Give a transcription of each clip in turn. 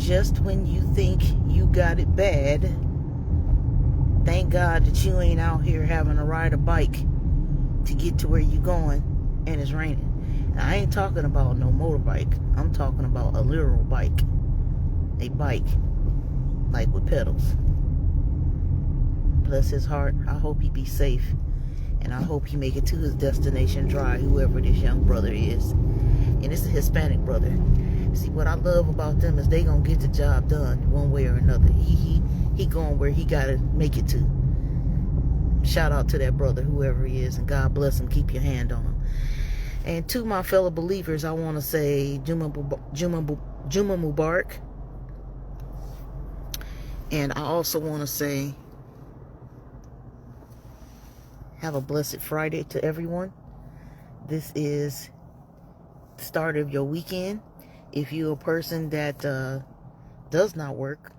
just when you think you got it bad, thank God that you ain't out here having to ride a bike to get to where you going and it's raining. Now, I ain't talking about no motorbike. I'm talking about a literal bike. A bike, like with pedals. Bless his heart. I hope he be safe. And I hope he make it to his destination dry, whoever this young brother is. And it's a Hispanic brother. See, what I love about them is they gonna get the job done one way or another. He going where he gotta make it to. Shout out to that brother, whoever he is, and God bless him. Keep your hand on him. And to my fellow believers, I want to say Juma Mubarak. And I also want to say have a blessed Friday to everyone. This is the start of your weekend. If you're a person that does not work,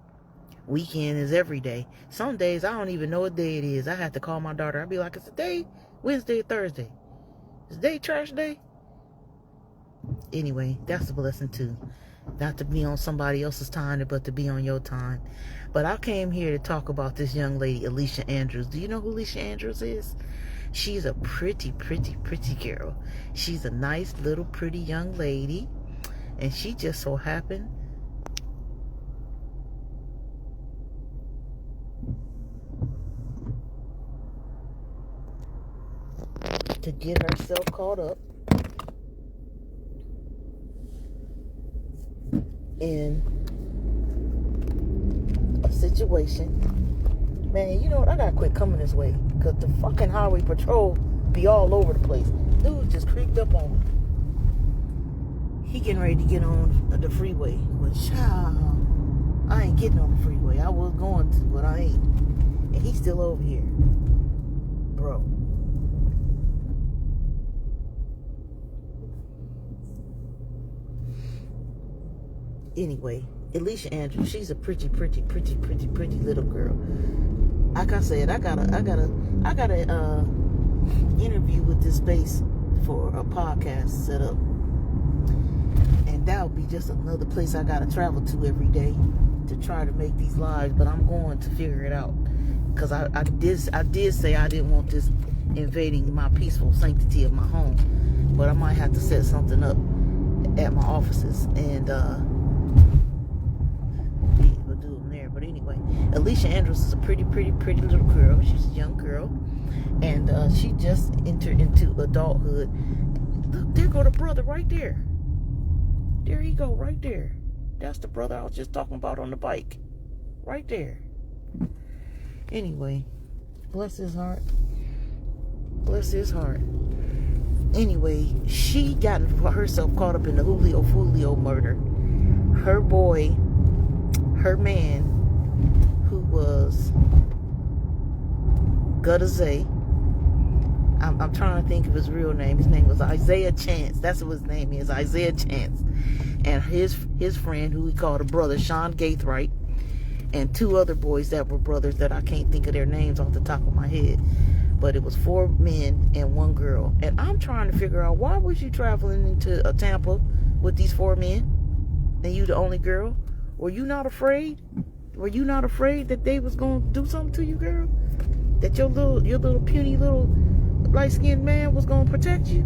weekend is every day. Some days I don't even know what day it is. I have to call my daughter. I'll be like, it's a day, Wednesday, Thursday. Is day trash day? Anyway, that's a blessing too. Not to be on somebody else's time, but to be on your time. But I came here to talk about this young lady, Alicia Andrews. Do you know who Alicia Andrews is? She's a pretty girl. She's a nice little pretty young lady. And she just so happened to get herself caught up in a situation. Man, you know what? I gotta quit coming this way because the fucking highway patrol be all over the place. Dude just creeped up on me. He getting ready to get on the freeway. Which, I ain't getting on the freeway. I was going to, but I ain't. And he's still over here. Bro. Anyway, Alicia Andrews, she's a pretty little girl. Like I said, I got a interview with this space for a podcast set up, and that'll be just another place I gotta travel to every day to try to make these lives. But I'm going to figure it out because I did say I didn't want this invading my peaceful sanctity of my home, but I might have to set something up at my offices and we'll do them there. But anyway, Alicia Andrews is a pretty little girl. She's a young girl, and she just entered into adulthood. Look, there go the brother right there. There he go, right there. That's the brother I was just talking about on the bike, right there. Anyway, bless his heart. Bless his heart. Anyway, she got herself caught up in the Julio Foolio murder. Her boy, her man, who was Gutazay. I'm trying to think of his real name. His name was Isaiah Chance. That's what his name is, Isaiah Chance. And his friend, who he called a brother, Sean Gaithright, and two other boys that were brothers that I can't think of their names off the top of my head. But it was 4 men and 1 girl. And I'm trying to figure out, why was you traveling into Tampa with these 4 men and you the only girl? Were you not afraid? Were you not afraid that they was going to do something to you, girl? That your little puny little light-skinned man was going to protect you?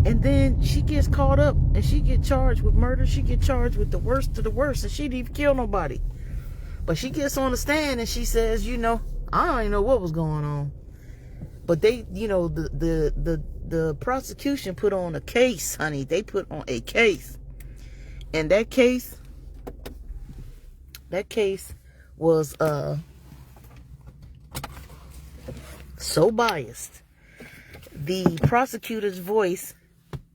And then she gets caught up and she get charged with murder. She get charged with the worst of the worst, and she didn't even kill nobody. But she gets on the stand and she says, I don't even know what was going on. But they, the prosecution put on a case, honey. They put on a case. And that case was so biased. The prosecutor's voice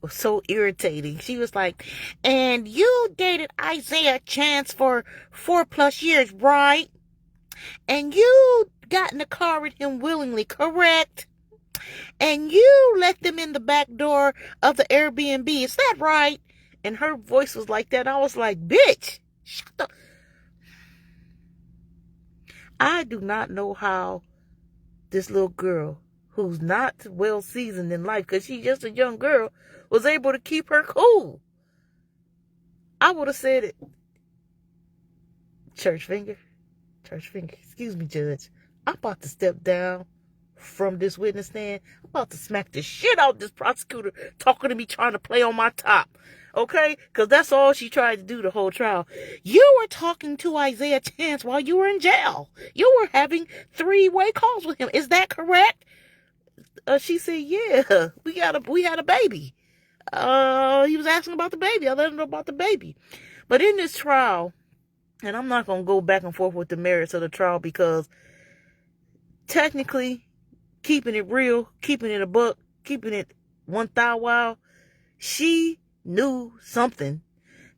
was so irritating. She was like, and you dated Isaiah Chance for 4+ years, right? And you got in the car with him willingly, correct? And you let them in the back door of the Airbnb, is that right? And her voice was like that. I was like, bitch, shut up. I do not know how this little girl, who's not well seasoned in life, because she's just a young girl, was able to keep her cool. I would have said it. Church finger. Excuse me, Judge. I'm about to step down from this witness stand. I'm about to smack the shit out of this prosecutor talking to me, trying to play on my top. Okay? Because that's all she tried to do the whole trial. You were talking to Isaiah Chance while you were in jail. You were having 3-way calls with him. Is that correct? She said, yeah, we had a baby. He was asking about the baby. I let him know about the baby. But in this trial, and I'm not going to go back and forth with the merits of the trial, because technically, keeping it real, keeping it a buck, keeping it 1,000 while, she knew something,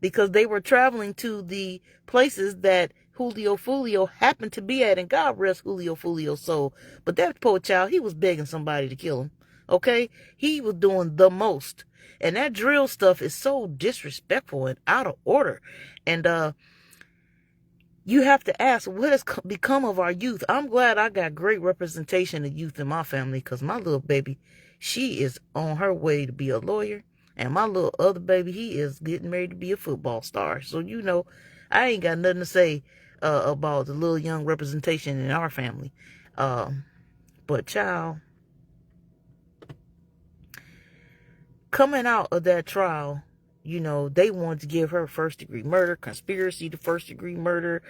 because they were traveling to the places that Julio Foolio happened to be at, and God rest Julio Foolio's soul. But that poor child, he was begging somebody to kill him. Okay? He was doing the most. And that drill stuff is so disrespectful and out of order. And you have to ask, what has become of our youth? I'm glad I got great representation of youth in my family, because my little baby, she is on her way to be a lawyer. And my little other baby, he is getting ready to be a football star. So, you know, I ain't got nothing to say about the little young representation in our family. But child, coming out of that trial, you know, they wanted to give her first-degree murder, conspiracy to first-degree murder,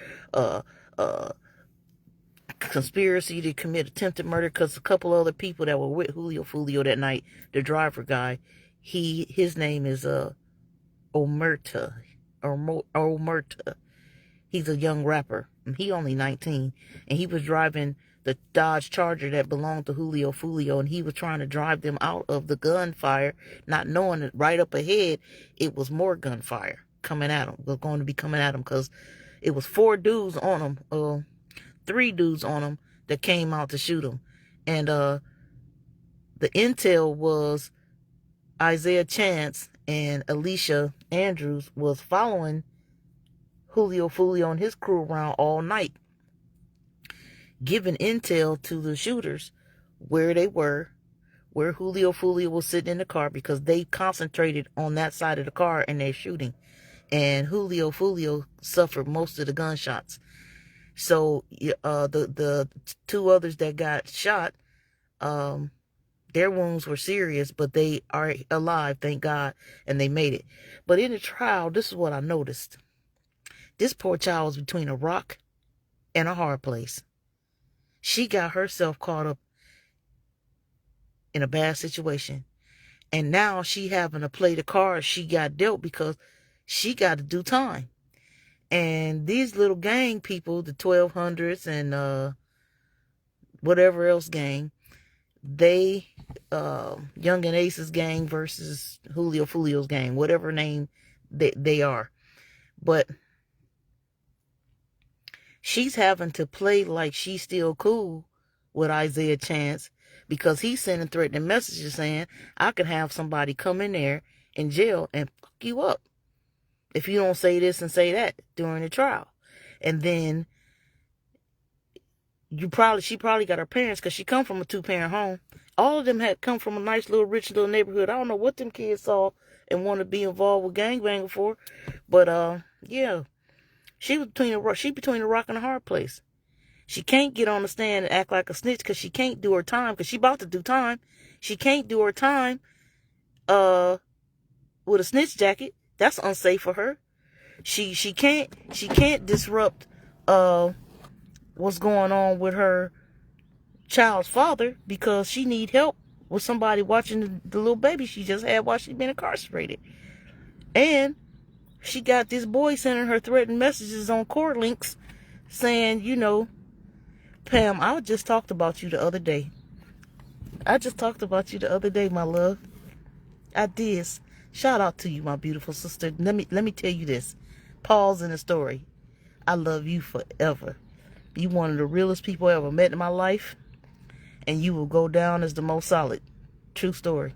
conspiracy to commit attempted murder, because a couple other people that were with Julio Foolio that night, the driver guy, his name is Omerta. He's a young rapper. He only 19, and he was driving the Dodge Charger that belonged to Julio Foolio, and he was trying to drive them out of the gunfire, not knowing that right up ahead it was more gunfire coming at him. Was going to be coming at him, because it was 4 dudes on him, 3 dudes on him that came out to shoot him, and the intel was Isaiah Chance and Alicia Andrews was following Julio Foolio and his crew around all night, giving intel to the shooters where they were, where Julio Foolio was sitting in the car, because they concentrated on that side of the car and they're shooting. And Julio Foolio suffered most of the gunshots. So the 2 others that got shot, their wounds were serious, but they are alive, thank God, and they made it. But in the trial, this is what I noticed. This poor child was between a rock and a hard place. She got herself caught up in a bad situation. And now she having to play the cards she got dealt, because she got to do time. And these little gang people, the 1200s and whatever else gang, they, Young and Ace's gang versus Julio Foolio's gang, whatever name they are. But she's having to play like she's still cool with Isaiah Chance, because he's sending threatening messages saying, I could have somebody come in there in jail and fuck you up if you don't say this and say that during the trial. And then she probably got her parents, because she come from a 2-parent home. All of them had come from a nice little rich little neighborhood. I don't know what them kids saw and want to be involved with gangbanging for, but yeah. She between a rock and a hard place. She can't get on the stand and act like a snitch, because she can't do her time, because she about to do time. She can't do her time with a snitch jacket. That's unsafe for her. She can't disrupt what's going on with her child's father, because she need help with somebody watching the little baby she just had while she's been incarcerated. And she got this boy sending her threatening messages on court links saying, you know, Pam, I just talked about you the other day. My love. I did. Shout out to you, my beautiful sister. Let me tell you this. Pause in the story. I love you forever. You one of the realest people I ever met in my life, and you will go down as the most solid. True story.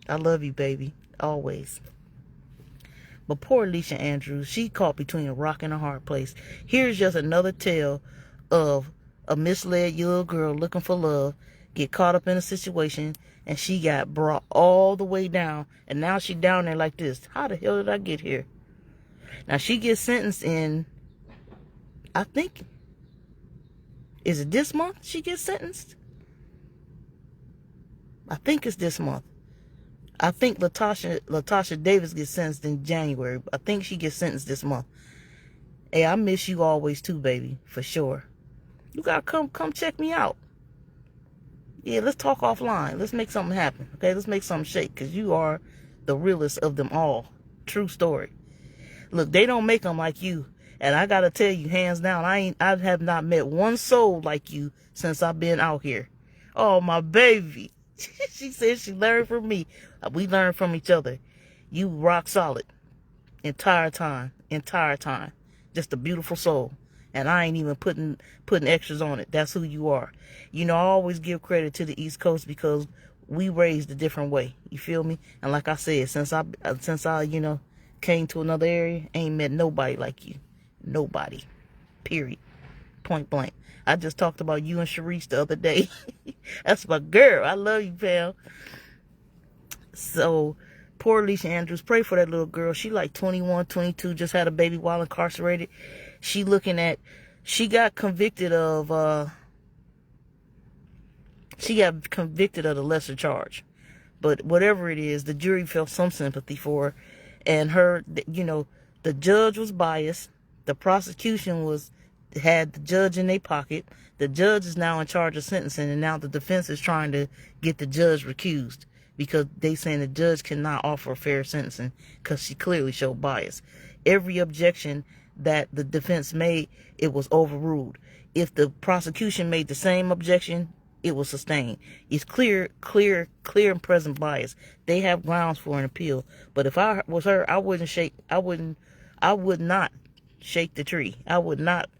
I love you, baby. Always. But poor Alicia Andrews, she caught between a rock and a hard place. Here's just another tale of a misled little girl looking for love, get caught up in a situation, and she got brought all the way down, and now she down there like this. How the hell did I get here? Now she gets sentenced in, I think, is it this month she gets sentenced? I think it's this month. I think Latasha Davis gets sentenced in January. I think she gets sentenced this month. Hey, I miss you always too, baby, for sure. You gotta come check me out. Yeah, let's talk offline. Let's make something happen. Okay, let's make something shake, because you are the realest of them all. True story. Look, they don't make them like you. And I gotta tell you, hands down, I have not met one soul like you since I've been out here. Oh, my baby. She said she learned from me. We learned from each other. You rock solid. Entire time. Just a beautiful soul. And I ain't even putting extras on it. That's who you are. You know, I always give credit to the East Coast because we raised a different way. You feel me? And like I said, since I came to another area, ain't met nobody like you. Nobody. Period. Point blank. I just talked about you and Sharice the other day. That's my girl. I love you, pal. So, poor Alicia Andrews. Pray for that little girl. She like 21, 22, just had a baby while incarcerated. She got convicted of the lesser charge. But whatever it is, the jury felt some sympathy for her. And the judge was biased. The prosecution had the judge in their pocket. The judge is now in charge of sentencing, and now the defense is trying to get the judge recused because they saying the judge cannot offer fair sentencing because she clearly showed bias. Every objection that the defense made, it was overruled. If the prosecution made the same objection, it was sustained. It's clear and present bias. They have grounds for an appeal. But if I was her, I would not shake the tree. I would not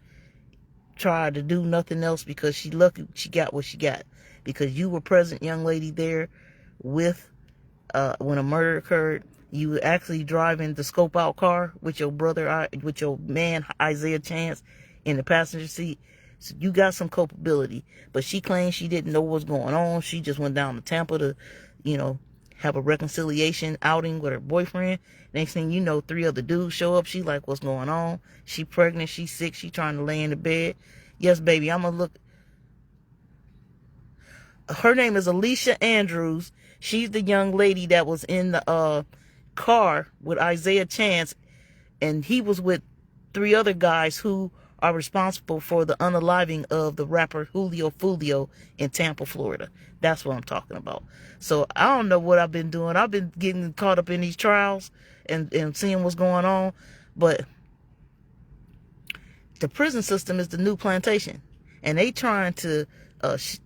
try to do nothing else because she lucky she got what she got. Because you were present, young lady, there with when a murder occurred. You were actually driving the scope out car with your brother, with your man Isaiah Chance in the passenger seat. So you got some culpability. But she claims she didn't know what was going on. She just went down to Tampa to, have a reconciliation outing with her boyfriend. Next thing you know, 3 other dudes show up. She like, what's going on? She pregnant. She sick. She trying to lay in the bed. Yes, baby, I'm going to look. Her name is Alicia Andrews. She's the young lady that was in the car with Isaiah Chance. And he was with 3 other guys who are responsible for the unaliving of the rapper Julio Foolio in Tampa, Florida. That's what I'm talking about. So I don't know what I've been doing. I've been getting caught up in these trials and seeing what's going on. But the prison system is the new plantation. And they trying to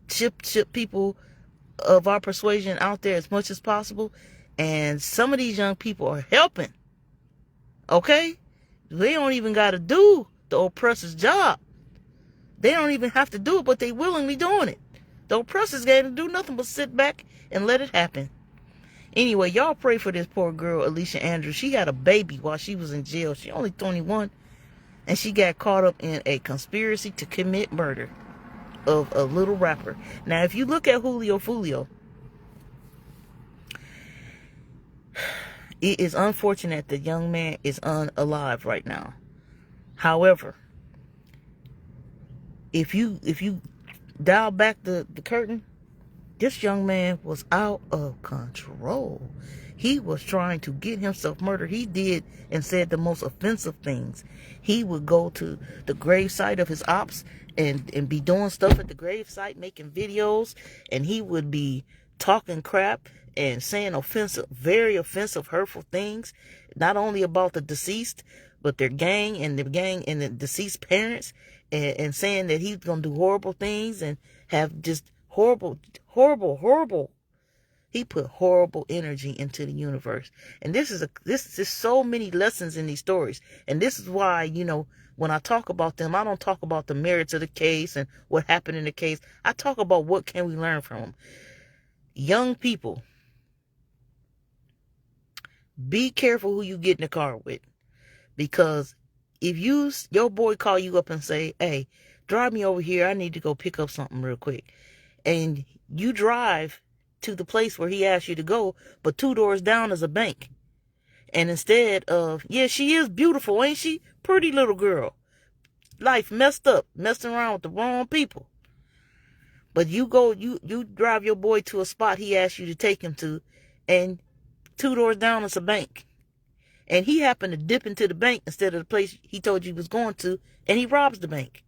ship people of our persuasion out there as much as possible. And some of these young people are helping. Okay? They don't even got to do the oppressor's job. They don't even have to do it, but they willingly doing it. The oppressors got to do nothing but sit back and let it happen. Anyway, y'all pray for this poor girl, Alicia Andrews. She had a baby while she was in jail. She only 21. And she got caught up in a conspiracy to commit murder of a little rapper. Now, if you look at Julio Foolio, it is unfortunate the young man is unalive right now. However, if you dial back the curtain, this young man was out of control. He was trying to get himself murdered. He did and said the most offensive things. He would go to the gravesite of his ops and be doing stuff at the gravesite, making videos, and he would be talking crap and saying offensive, very offensive, hurtful things, not only about the deceased, but their gang and the deceased parents, and saying that he's going to do horrible things and have just horrible. He put horrible energy into the universe. And this is so many lessons in these stories. And this is why, when I talk about them, I don't talk about the merits of the case and what happened in the case. I talk about what can we learn from them. Young people, be careful who you get in the car with. Because if your boy call you up and say, hey, drive me over here, I need to go pick up something real quick. and you drive to the place where he asked you to go, but 2 doors down is a bank. And instead of, yeah, she is beautiful, ain't she? Pretty little girl. Life messed up, messing around with the wrong people. But you drive your boy to a spot he asked you to take him to, and 2 doors down is a bank. And he happened to dip into the bank instead of the place he told you he was going to, and he robs the bank.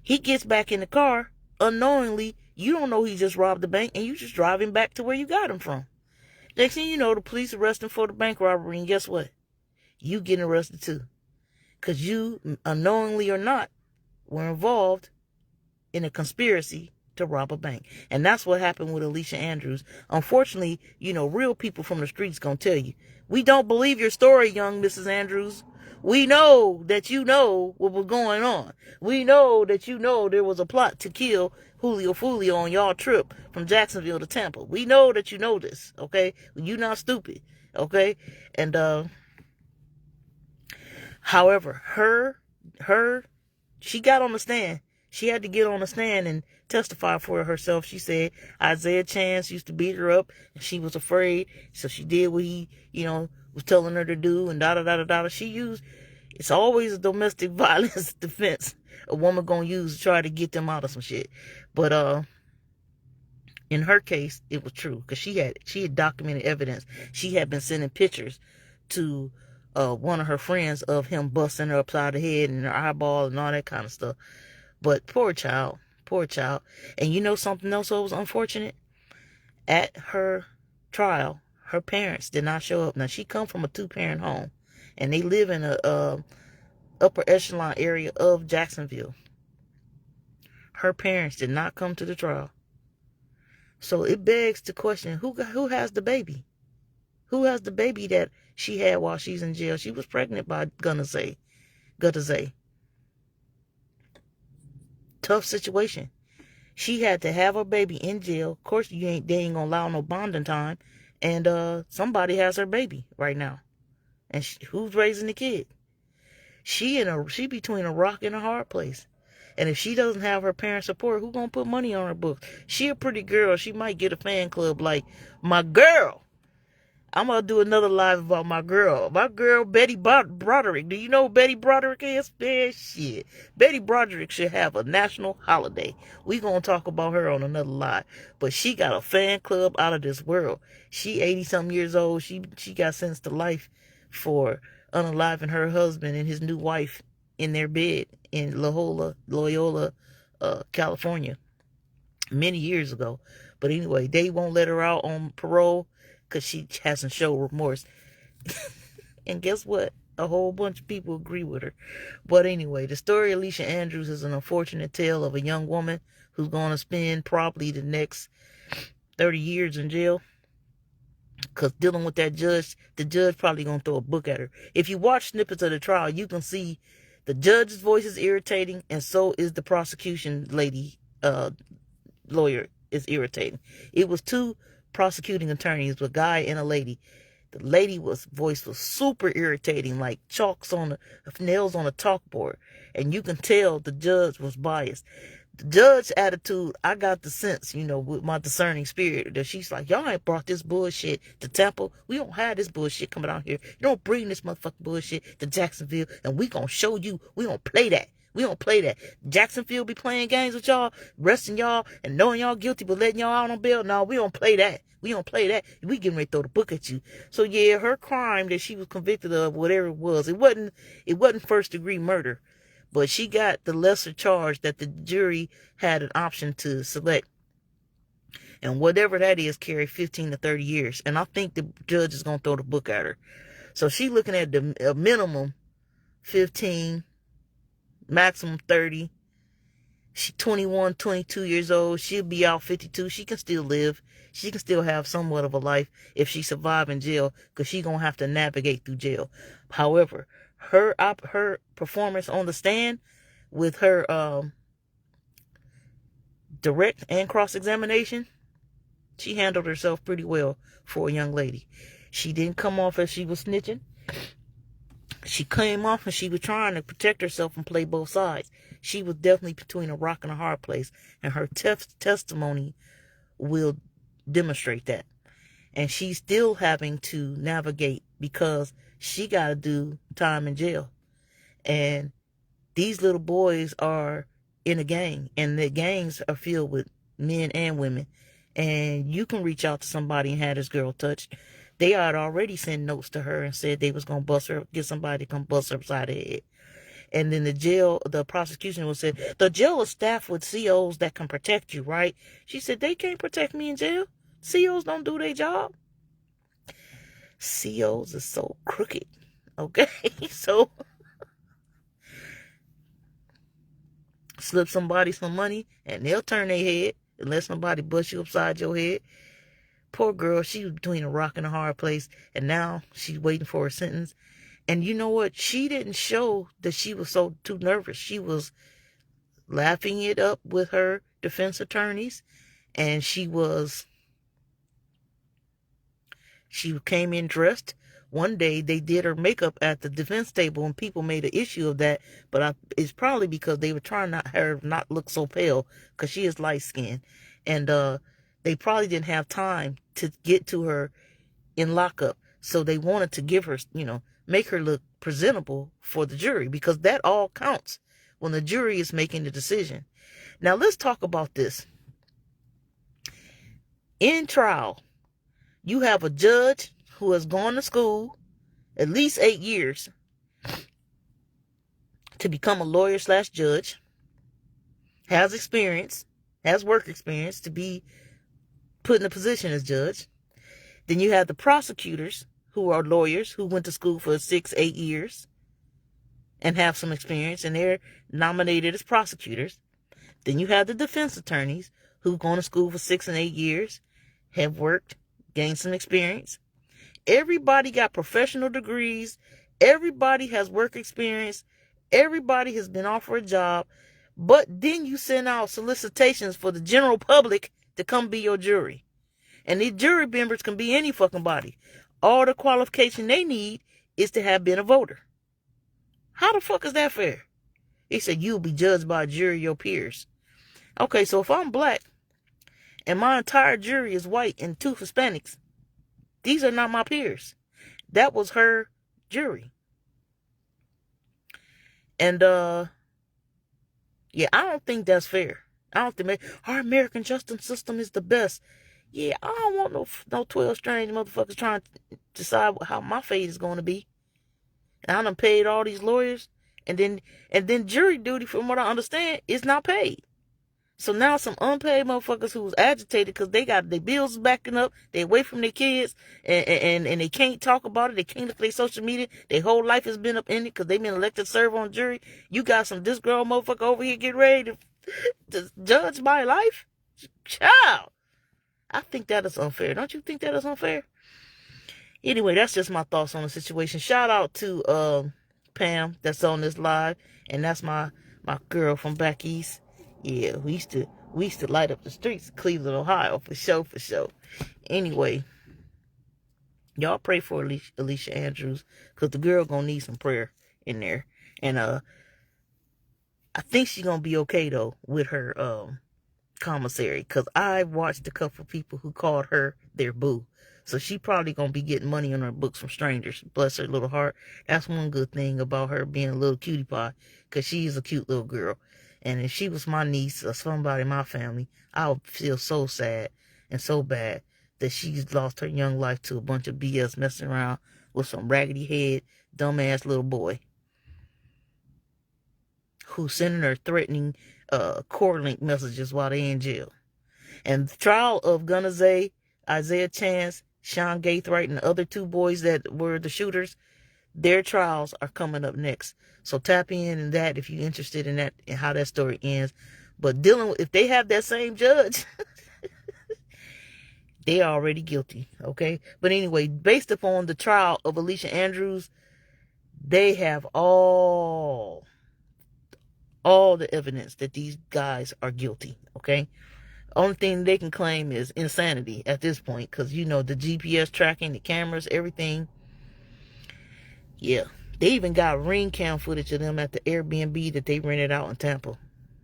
He gets back in the car, unknowingly, you don't know he just robbed the bank, and you just drive him back to where you got him from. Next thing you know, the police arrest him for the bank robbery, and guess what? You getting arrested too. Because you, unknowingly or not, were involved in a conspiracy to rob a bank. And that's what happened with Alicia Andrews. Unfortunately, real people from the streets gonna tell you, we don't believe your story, young Mrs. Andrews. We know that you know what was going on. We know that there was a plot to kill Julio Foolio on y'all trip from Jacksonville to Tampa. We know that you know this, okay? You're not stupid, okay? And, however, she got on the stand. She had to get on the stand and testify for herself. She said Isaiah Chance used to beat her up and she was afraid. So she did what he, was telling her to do and da-da-da-da-da. It's always a domestic violence defense a woman gonna use to try to get them out of some shit. But, in her case, it was true because she had documented evidence. She had been sending pictures to one of her friends of him busting her upside the head and her eyeball and all that kind of stuff. But poor child. And you know something else that was unfortunate? At her trial, her parents did not show up. Now, she come from a 2-parent home, and they live in a upper echelon area of Jacksonville. Her parents did not come to the trial. So it begs the question, who has the baby? Who has the baby that she had while she's in jail? She was pregnant by Gutazay. Tough situation. She had to have her baby in jail. Of course, they ain't gonna allow no bonding time. And somebody has her baby right now. And who's raising the kid? She between a rock and a hard place. And if she doesn't have her parents' support, who gonna put money on her books? She a pretty girl. She might get a fan club like my girl. I'm going to do another live about my girl. My girl, Betty Broderick. Do you know who Betty Broderick is? Man, shit. Betty Broderick should have a national holiday. We going to talk about her on another live. But she got a fan club out of this world. She 80-something years old. She got sentenced to life for unaliving her husband and his new wife in their bed in Loyola, California, many years ago. But anyway, they won't let her out on parole because she hasn't shown remorse. And guess what? A whole bunch of people agree with her. But anyway, the story of Alicia Andrews is an unfortunate tale of a young woman who's going to spend probably the next 30 years in jail. Because dealing with that judge, the judge probably going to throw a book at her. If you watch snippets of the trial, you can see the judge's voice is irritating, and so is the prosecution lawyer is irritating. It was 2 prosecuting attorneys, a guy and a lady. The lady voice was super irritating, like nails on a chalkboard. And you can tell the judge was biased. The judge's attitude, I got the sense, with my discerning spirit, that she's like, y'all ain't brought this bullshit to Temple. We don't have this bullshit coming out here. You don't bring this motherfucking bullshit to Jacksonville, and we gonna show you. We don't play that. We don't play that. Jacksonville be playing games with y'all, arresting y'all, and knowing y'all guilty, but letting y'all out on bail. No, we don't play that. We don't play that. We getting ready to throw the book at you. So yeah, her crime that she was convicted of, whatever it wasn't first-degree murder. But she got the lesser charge that the jury had an option to select. And whatever that is, carry 15 to 30 years. And I think the judge is going to throw the book at her. So she's looking at the minimum 15, maximum 30. She's 21, 22 years old. She'll be out 52. She can still live. She can still have somewhat of a life if she survives in jail, because she's going to have to navigate through jail. However, her performance on the stand with her direct and cross-examination, she handled herself pretty well for a young lady. She didn't come off as she was snitching. She came off and she was trying to protect herself and play both sides. She was definitely between a rock and a hard place, and her testimony will demonstrate that. And she's still having to navigate because she got to do time in jail. And these little boys are in a gang, and the gangs are filled with men and women. And you can reach out to somebody and have this girl touched. They had already sent notes to her and said they was going to bust her, get somebody to come bust her upside the head. And then the prosecution was said, the jail is staffed with COs that can protect you, right? She said, they can't protect me in jail. COs don't do their job. COs are so crooked. Okay? So, slip somebody some money and they'll turn their head and let somebody bust you upside your head. Poor girl, she was between a rock and a hard place, and now she's waiting for her sentence. And you know what? She didn't show that she was so too nervous. She was laughing it up with her defense attorneys, and she came in dressed. One day they did her makeup at the defense table, and people made an issue of that. But it's probably because they were trying her not look so pale, because she is light skinned, and they probably didn't have time to get to her in lockup. So they wanted to give her, make her look presentable for the jury, because that all counts when the jury is making the decision. Now let's talk about this. In trial, you have a judge who has gone to school at least 8 years to become a lawyer/judge, has experience, has work experience to be put in a position as judge. Then you have the prosecutors who are lawyers who went to school for 6-8 years and have some experience, and they're nominated as prosecutors. Then you have the defense attorneys who've gone to school for 6 and 8 years, have worked, gained some experience. Everybody got professional degrees. Everybody has work experience. Everybody has been offered a job. But then you send out solicitations for the general public to come be your jury. And these jury members can be any fucking body. All the qualification they need is to have been a voter. How the fuck is that fair? He said, you'll be judged by a jury of your peers. Okay, so if I'm black and my entire jury is white and 2 Hispanics, these are not my peers. That was her jury. And, yeah, I don't think that's fair. I don't think our American justice system is the best. Yeah, I don't want no 12 strange motherfuckers trying to decide how my fate is going to be. And I done paid all these lawyers, and then jury duty, from what I understand, is not paid. So now some unpaid motherfuckers who was agitated because they got their bills backing up, they away from their kids, and they can't talk about it, they can't look at their social media, their whole life has been up in it because they've been elected to serve on jury. You got some disgruntled motherfucker over here getting ready to judge my life? Child! I think that is unfair. Don't you think that is unfair? Anyway, that's just my thoughts on the situation. Shout out to Pam that's on this live, and that's my girl from back east. Yeah, we used to light up the streets of Cleveland, Ohio, for sure. Anyway, y'all pray for Alicia Andrews, because the girl gonna need some prayer in there. And I think she's gonna be okay though with her commissary, because I watched a couple of people who called her their boo. So she probably gonna be getting money on her books from strangers. Bless her little heart. That's one good thing about her being a little cutie pie, because she's a cute little girl. And if she was my niece or somebody in my family, I would feel so sad and so bad that she's lost her young life to a bunch of BS messing around with some raggedy head, dumbass little boy who's sending her threatening core link messages while they in jail. And the trial of Gunna Isaiah Chance, Sean Gaithright, and the other 2 boys that were the shooters, their trials are coming up next. So tap in that if you're interested in that and how that story ends. But dealing with, if they have that same judge, they are already guilty, okay? But anyway, based upon the trial of Alicia Andrews, they have all the evidence that these guys are guilty, okay? Only thing they can claim is insanity at this point, because, the GPS tracking, the cameras, everything. Yeah. They even got ring cam footage of them at the Airbnb that they rented out in Tampa.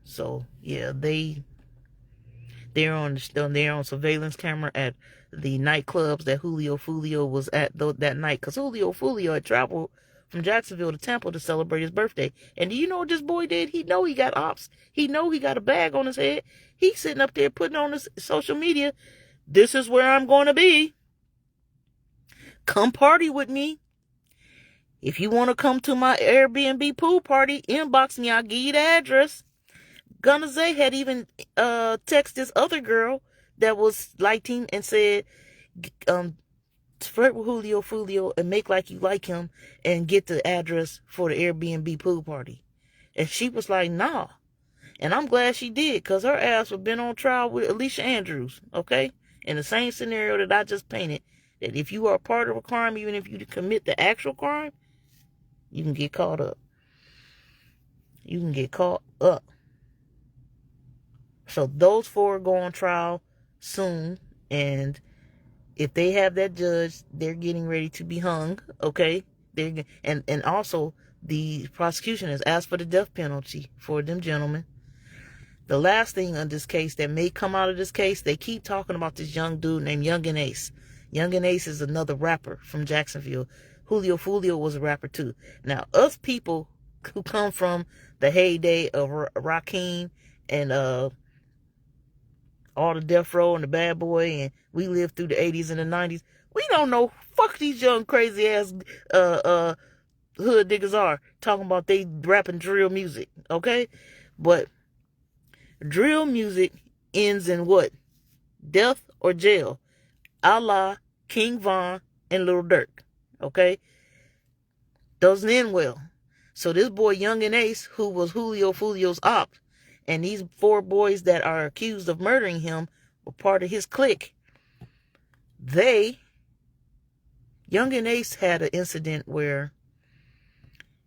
So yeah, they're on surveillance camera at the nightclubs that Julio Foolio was at that night. Because Julio Foolio had traveled from Jacksonville to Tampa to celebrate his birthday. And do you know what this boy did? He know he got ops. He know he got a bag on his head. He's sitting up there putting on his social media, "This is where I'm going to be. Come party with me. If you want to come to my Airbnb pool party, inbox me. I'll give you the address." Gunna Zay had even texted this other girl that was lighting and said, "Flirt with Julio Foolio and make like you like him and get the address for the Airbnb pool party." And she was like, "Nah." And I'm glad she did, because her ass would have been on trial with Alicia Andrews, okay? In the same scenario that I just painted, that if you are a part of a crime, even if you commit the actual crime, you can get caught up. You can get caught up. So those four go on trial soon, and if they have that judge, they're getting ready to be hung, okay? And also the prosecution has asked for the death penalty for them gentlemen. The last thing on this case that may come out of this case, they keep talking about this young dude named Youngin Ace. Youngin Ace is another rapper from Jacksonville. Julio Foolio was a rapper too. Now, us people who come from the heyday of Rakim and all the Death Row and the Bad Boy, and we lived through the 80s and the 90s, we don't know fuck these young crazy ass hood niggas are talking about they rapping drill music, okay? But drill music ends in what? Death or jail. A la King Von and Lil Durk, okay? Doesn't end well. So this boy Youngin Ace, who was Julio Foolio's op, and these four boys that are accused of murdering him were part of his clique. Youngin Ace had an incident where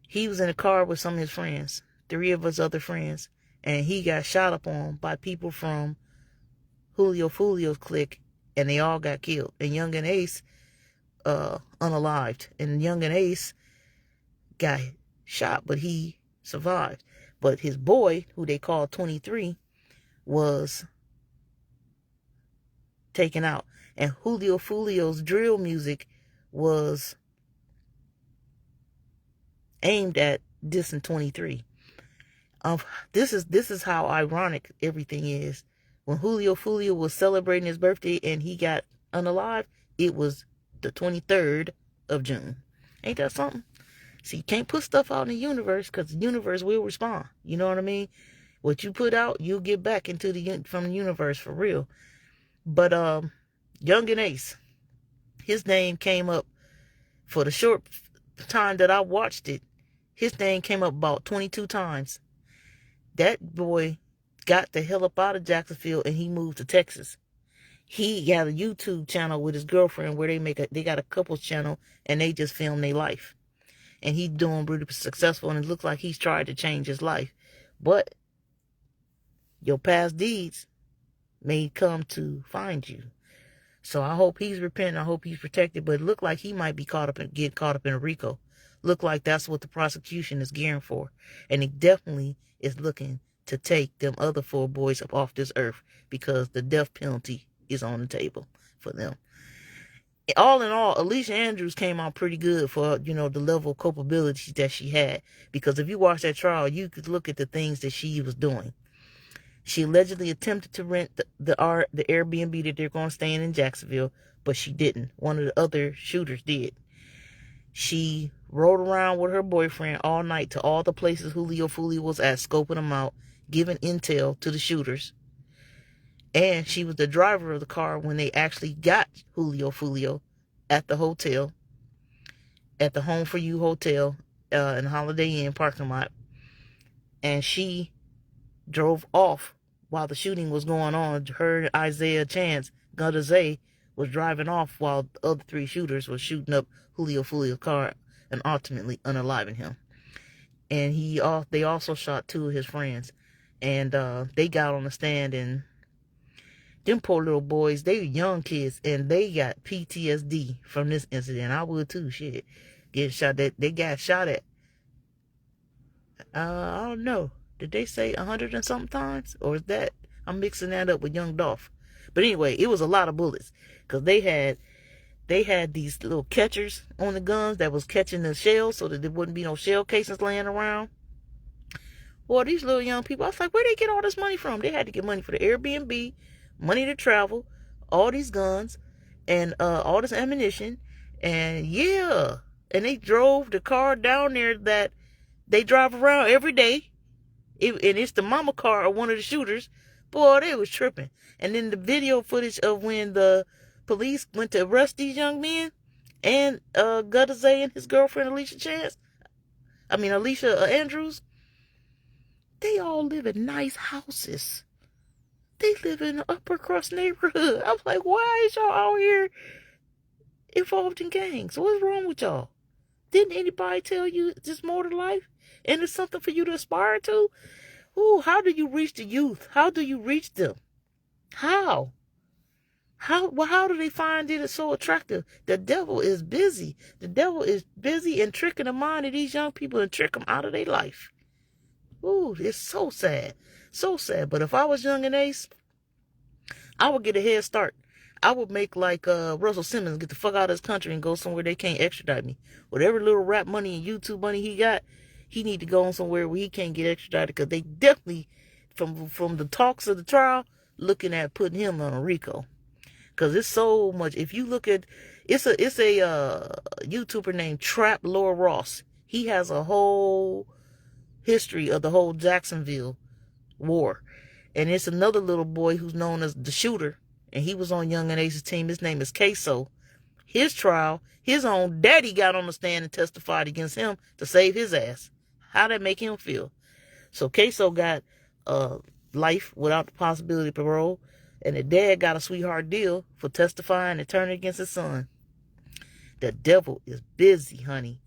he was in a car with some of his friends, 3 of his other friends, and he got shot up on by people from Julio Foolio's clique, and they all got killed. And Youngin Ace unalived, and Youngin Ace got shot, but he survived. But his boy, who they called 23, was taken out. And Julio Foolio's drill music was aimed at dissing 23. This is how ironic everything is. When Julio Foolio was celebrating his birthday and he got unalived, it was the 23rd of June. Ain't that something? See, you can't put stuff out in the universe, because the universe will respond. You know what I mean? What you put out, you'll get back from the universe for real. But Youngin Ace, his name came up for the short time that I watched it. His name came up about 22 times. That boy got the hell up out of Jacksonville and he moved to Texas. He got a YouTube channel with his girlfriend where they got a couples channel, and they just film their life. And he's doing really successful, and it looks like he's tried to change his life. But your past deeds may come to find you. So I hope he's repenting. I hope he's protected. But it looked like he might be get caught up in a RICO. Look like that's what the prosecution is gearing for. And it definitely is looking to take them other 4 boys up off this earth, because the death penalty is on the table for them. All in all, Alicia Andrews came out pretty good for, the level of culpability that she had. Because if you watch that trial, you could look at the things that she was doing. She allegedly attempted to rent the Airbnb that they're going to stay in Jacksonville, but she didn't. One of the other shooters did. She rode around with her boyfriend all night to all the places Julio Foolio was at, scoping them out, giving intel to the shooters. And she was the driver of the car when they actually got Julio Foolio at the hotel, at the Home for You Hotel in Holiday Inn parking lot. And she drove off while the shooting was going on. Her Isaiah Chance, Gunna Zay, was driving off while the other 3 shooters were shooting up Julio Foolio's car and ultimately unaliving him. And they also shot 2 of his friends. And they got on the stand, and them poor little boys, they were young kids, and they got PTSD from this incident. I would too, shit. getting shot. They got shot at. I don't know. Did they say 100 and something times? Or is that, I'm mixing that up with Young Dolph. But anyway, it was a lot of bullets. Because they had these little catchers on the guns that was catching the shells so that there wouldn't be no shell casings laying around. Well, these little young people, I was like, where they get all this money from? They had to get money for the Airbnb, money to travel, all these guns, and all this ammunition. And yeah, and they drove the car down there that they drive around every day. And it's the mama car of one of the shooters. Boy, they was tripping. And then the video footage of when the police went to arrest these young men and Gutter Zay and his girlfriend Alicia Andrews, they all live in nice houses. They live in an upper crust neighborhood. I was like, why is y'all out here involved in gangs? What's wrong with y'all? Didn't anybody tell you there's more to life? And it's something for you to aspire to? Ooh, how do you reach the youth? How do you reach them? How? How do they find it so attractive? The devil is busy. The devil is busy in tricking the mind of these young people and trick them out of their life. Ooh, it's so sad. So sad. But if I was young and ace, I would get a head start. I would make like Russell Simmons, get the fuck out of this country and go somewhere they can't extradite me. Whatever little rap money and YouTube money he got, he need to go on somewhere where he can't get extradited, because they definitely, from the talks of the trial, looking at putting him on a RICO. Because it's so much. If you look at, it's a YouTuber named Trap Laura Ross. He has a whole history of the whole Jacksonville war. And it's another little boy who's known as the shooter, and he was on Young and Ace's team. His name is Queso. His trial, his own daddy got on the stand and testified against him to save his ass. How'd that make him feel? So Queso got life without the possibility of parole, and the dad got a sweetheart deal for testifying and turning against his son. The devil is busy, honey.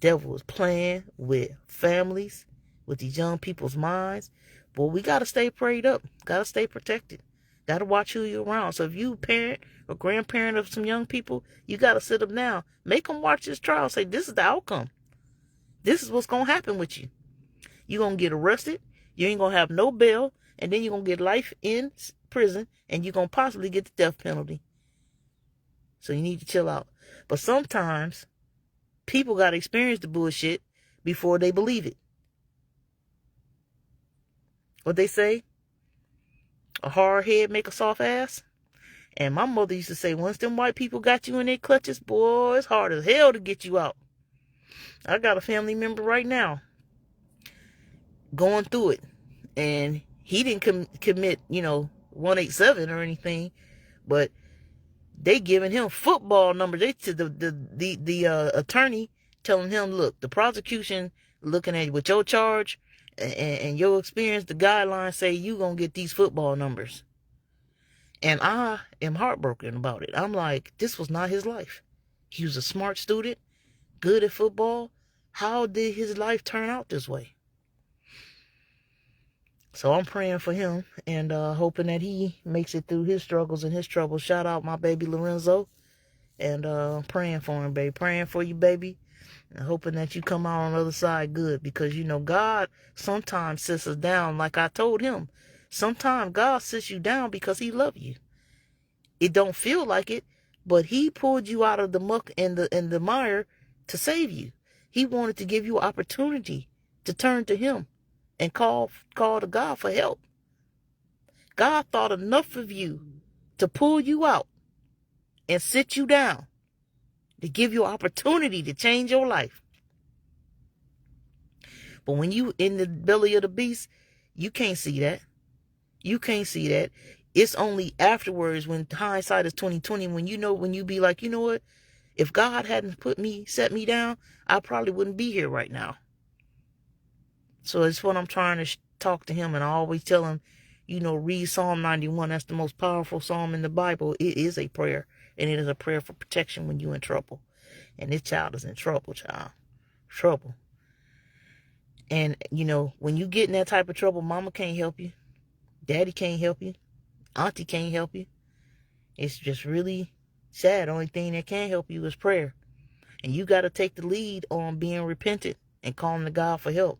Devil is playing with families, with these young people's minds. But we got to stay prayed up. Got to stay protected. Got to watch who you're around. So if you parent or grandparent of some young people, you got to sit them down. Make them watch this trial. Say, this is the outcome. This is what's going to happen with you. You're going to get arrested. You ain't going to have no bail. And then you're going to get life in prison. And you're going to possibly get the death penalty. So you need to chill out. But sometimes people got to experience the bullshit before they believe it. What they say? A hard head make a soft ass. And my mother used to say, once them white people got you in their clutches, boy, it's hard as hell to get you out. I got a family member right now going through it. And he didn't commit, 187 or anything. But they giving him football numbers. They to the attorney telling him, look, the prosecution looking at you with your charge and your experience, the guidelines say you gonna get these football numbers. And I am heartbroken about it. I'm like, this was not his life. He was a smart student, good at football. How did his life turn out this way? So I'm praying for him and hoping that he makes it through his struggles and his troubles. Shout out my baby Lorenzo. And praying for him, baby. Praying for you, baby. And hoping that you come out on the other side good. Because, God sometimes sits us down like I told him. Sometimes God sits you down because he loves you. It don't feel like it, but he pulled you out of the muck and the mire to save you. He wanted to give you an opportunity to turn to him and call to God for help. God thought enough of you to pull you out and sit you down to give you an opportunity to change your life. But when you in the belly of the beast, you can't see that. You can't see that. It's only afterwards, when hindsight is 20/20, when you be like, you know what? If God hadn't set me down, I probably wouldn't be here right now. So it's what I'm trying to talk to him, and I always tell him, read Psalm 91. That's the most powerful psalm in the Bible. It is a prayer, and it is a prayer for protection when you're in trouble. And this child is in trouble, child. Trouble. And, when you get in that type of trouble, mama can't help you. Daddy can't help you. Auntie can't help you. It's just really sad. The only thing that can help you is prayer. And you got to take the lead on being repentant and calling to God for help.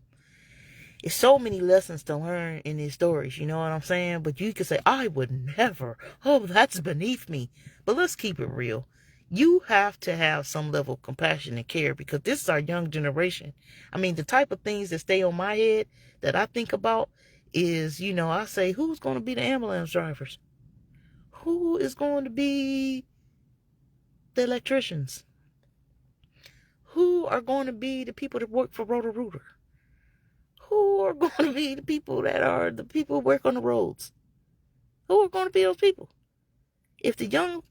It's so many lessons to learn in these stories, you know what I'm saying? But you could say, I would never. Oh, that's beneath me. But let's keep it real. You have to have some level of compassion and care, because this is our young generation. I mean, the type of things that stay on my head that I think about is, I say, who's going to be the ambulance drivers? Who is going to be the electricians? Who are going to be the people that work for Roto-Rooter? Who are going to be the people that are the people who work on the roads? Who are going to be those people? If the young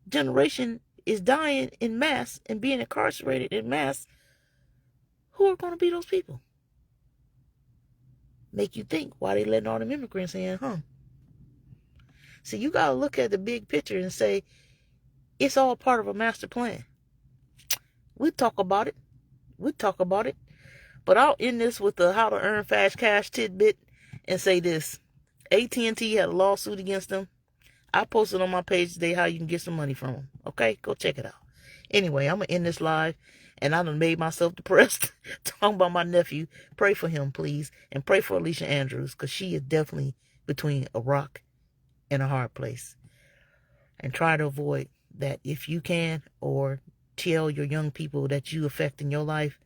generation is dying in mass and being incarcerated in mass, who are going to be those people? Make you think, why they letting all them immigrants in, huh? See, you got to look at the big picture and say, it's all part of a master plan. We'll talk about it. But I'll end this with the how to earn fast cash tidbit and say this. AT&T had a lawsuit against them. I posted on my page today how you can get some money from them. Okay? Go check it out. Anyway, I'm going to end this live. And I done made myself depressed talking about my nephew. Pray for him, please. And pray for Alicia Andrews, because she is definitely between a rock and a hard place. And try to avoid that if you can, or tell your young people that you affect in your life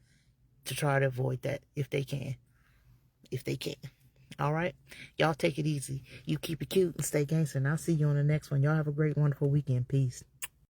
to try to avoid that if they can. All right? Y'all take it easy. You keep it cute and stay gangster. And I'll see you on the next one. Y'all have a great, wonderful weekend. Peace.